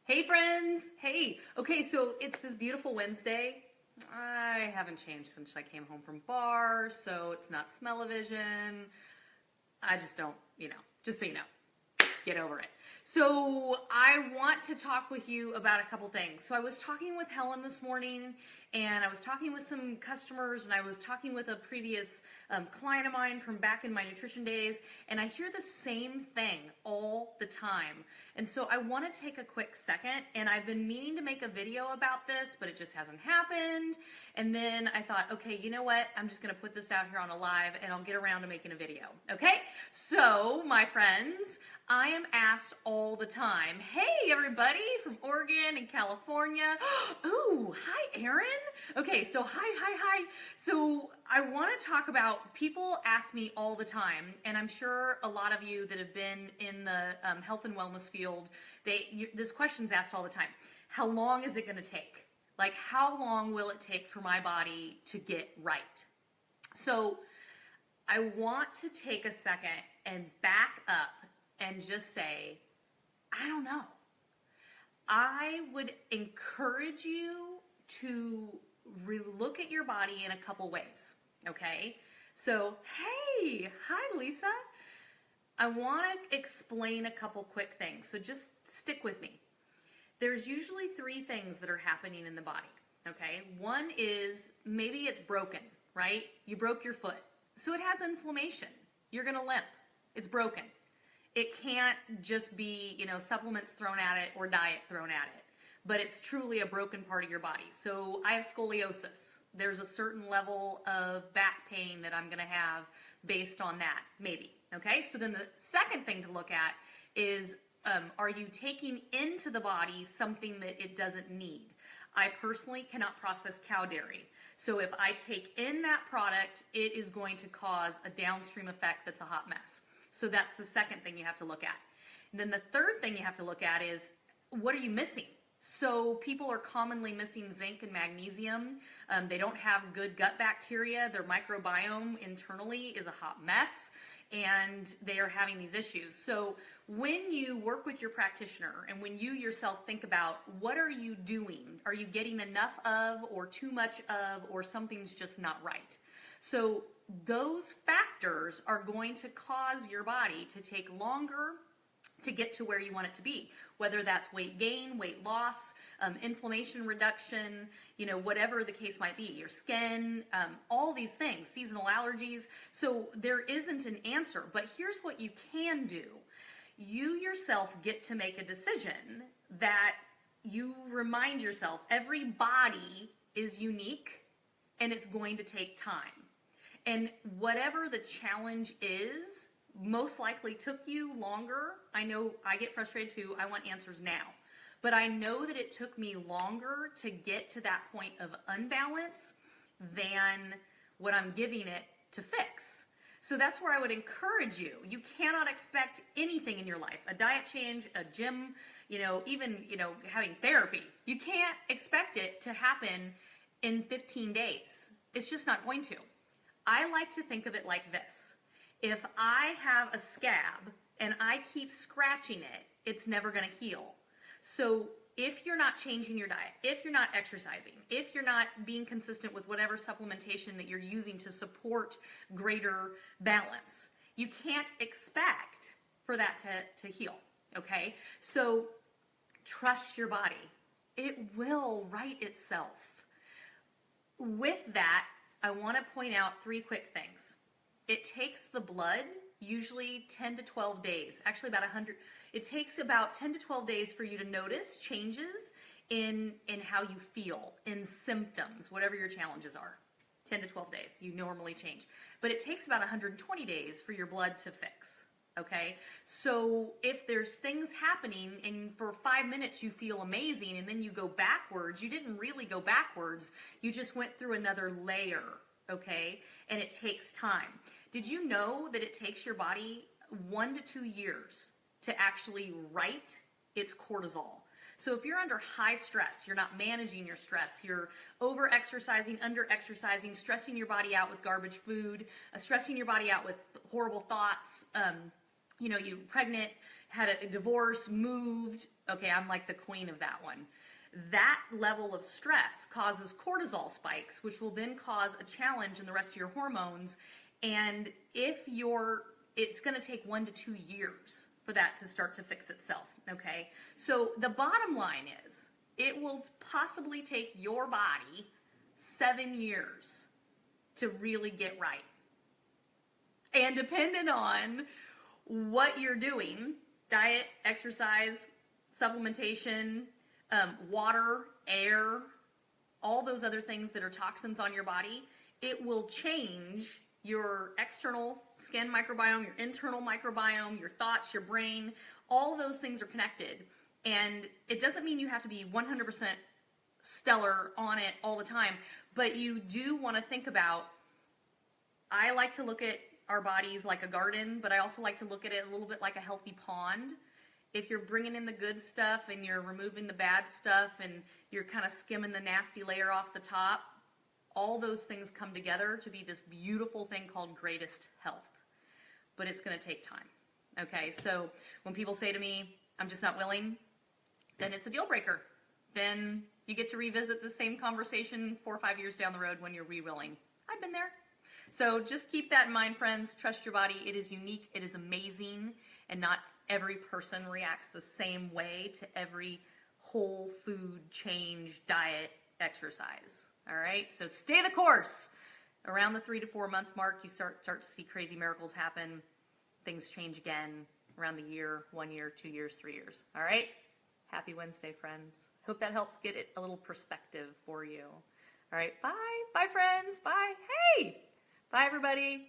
Hey friends! Hey! Okay, so it's this beautiful Wednesday. I haven't changed since I came home from bar, so it's not smell-o-vision. I just don't, just so you know, get over it. So I want to talk with you about a couple things. So I was talking with Helen this morning, and I was talking with some customers, and I was talking with a previous client of mine from back in my nutrition days, and I hear the same thing all the time. And so I want to take a quick second, and I've been meaning to make a video about this, but it just hasn't happened. And then I thought, okay, you know what? I'm just going to put this out here on a live, and I'll get around to making a video. Okay? So, my friends, I am asked all the time, hey everybody from Oregon and California. Ooh, hi Erin. Okay, so hi. So I want to talk about, people ask me all the time, and I'm sure a lot of you that have been in the health and wellness field, this question's asked all the time. How long is it going to take? Like, how long will it take for my body to get right? So I want to take a second and back up and just say, I don't know. I would encourage you to look at your body in a couple ways, okay? So, hey, hi Lisa. I want to explain a couple quick things, so just stick with me. There's usually three things that are happening in the body, okay? One is maybe it's broken, right? You broke your foot, so it has inflammation. You're gonna limp. It's broken. It can't just be, supplements thrown at it or diet thrown at it, but it's truly a broken part of your body. So I have scoliosis. There's a certain level of back pain that I'm going to have based on that, maybe. Okay, so then the second thing to look at is, are you taking into the body something that it doesn't need? I personally cannot process cow dairy. So if I take in that product, it is going to cause a downstream effect that's a hot mess. So that's the second thing you have to look at. And then the third thing you have to look at is, what are you missing? So people are commonly missing zinc and magnesium. They don't have good gut bacteria. Their microbiome internally is a hot mess, and they are having these issues. So when you work with your practitioner and when you yourself think about, what are you doing? Are you getting enough of, or too much of, or something's just not right? So those factors are going to cause your body to take longer to get to where you want it to be, whether that's weight gain, weight loss, inflammation reduction, whatever the case might be, your skin, all these things, seasonal allergies. So there isn't an answer, but here's what you can do. You yourself get to make a decision that you remind yourself every body is unique and it's going to take time. And whatever the challenge is, most likely took you longer. I know I get frustrated too. I want answers now. But I know that it took me longer to get to that point of unbalance than what I'm giving it to fix. So that's where I would encourage you. You cannot expect anything in your life, a diet change, a gym, even, having therapy. You can't expect it to happen in 15 days. It's just not going to. I like to think of it like this. If I have a scab and I keep scratching it, it's never going to heal. So if you're not changing your diet, if you're not exercising, if you're not being consistent with whatever supplementation that you're using to support greater balance, you can't expect for that to heal, okay? So trust your body. It will right itself. With that, I want to point out three quick things. It takes the blood usually 10 to 12 days, actually about 100. It takes about 10 to 12 days for you to notice changes in how you feel, in symptoms, whatever your challenges are. 10 to 12 days, you normally change. But it takes about 120 days for your blood to fix, okay? So if there's things happening and for 5 minutes you feel amazing and then you go backwards, you didn't really go backwards, you just went through another layer, okay? And it takes time. Did you know that it takes your body 1 to 2 years to actually right its cortisol? So if you're under high stress, you're not managing your stress, you're over-exercising, under-exercising, stressing your body out with garbage food, stressing your body out with horrible thoughts, you're pregnant, had a divorce, moved. Okay, I'm like the queen of that one. That level of stress causes cortisol spikes, which will then cause a challenge in the rest of your hormones. And it's going to take 1 to 2 years for that to start to fix itself. Okay, so the bottom line is it will possibly take your body 7 years to really get right. And depending on what you're doing, diet, exercise, supplementation, water, air, all those other things that are toxins on your body, it will change your external skin microbiome, your internal microbiome, your thoughts, your brain. All those things are connected. And it doesn't mean you have to be 100% stellar on it all the time, but you do want to think about, I like to look at our bodies like a garden, but I also like to look at it a little bit like a healthy pond. If you're bringing in the good stuff and you're removing the bad stuff and you're kind of skimming the nasty layer off the top, all those things come together to be this beautiful thing called greatest health. But it's going to take time. Okay, so when people say to me, I'm just not willing, then it's a deal breaker. Then you get to revisit the same conversation 4 or 5 years down the road when you're re-willing. I've been there. So just keep that in mind, friends. Trust your body. It is unique. It is amazing. And not every person reacts the same way to every whole food change, diet, exercise. All right? So stay the course. Around the 3 to 4 month mark, you start to see crazy miracles happen. Things change again around the year, 1 year, 2 years, 3 years. All right? Happy Wednesday, friends. Hope that helps get it a little perspective for you. All right, bye. Bye, friends. Bye. Hey! Bye, everybody.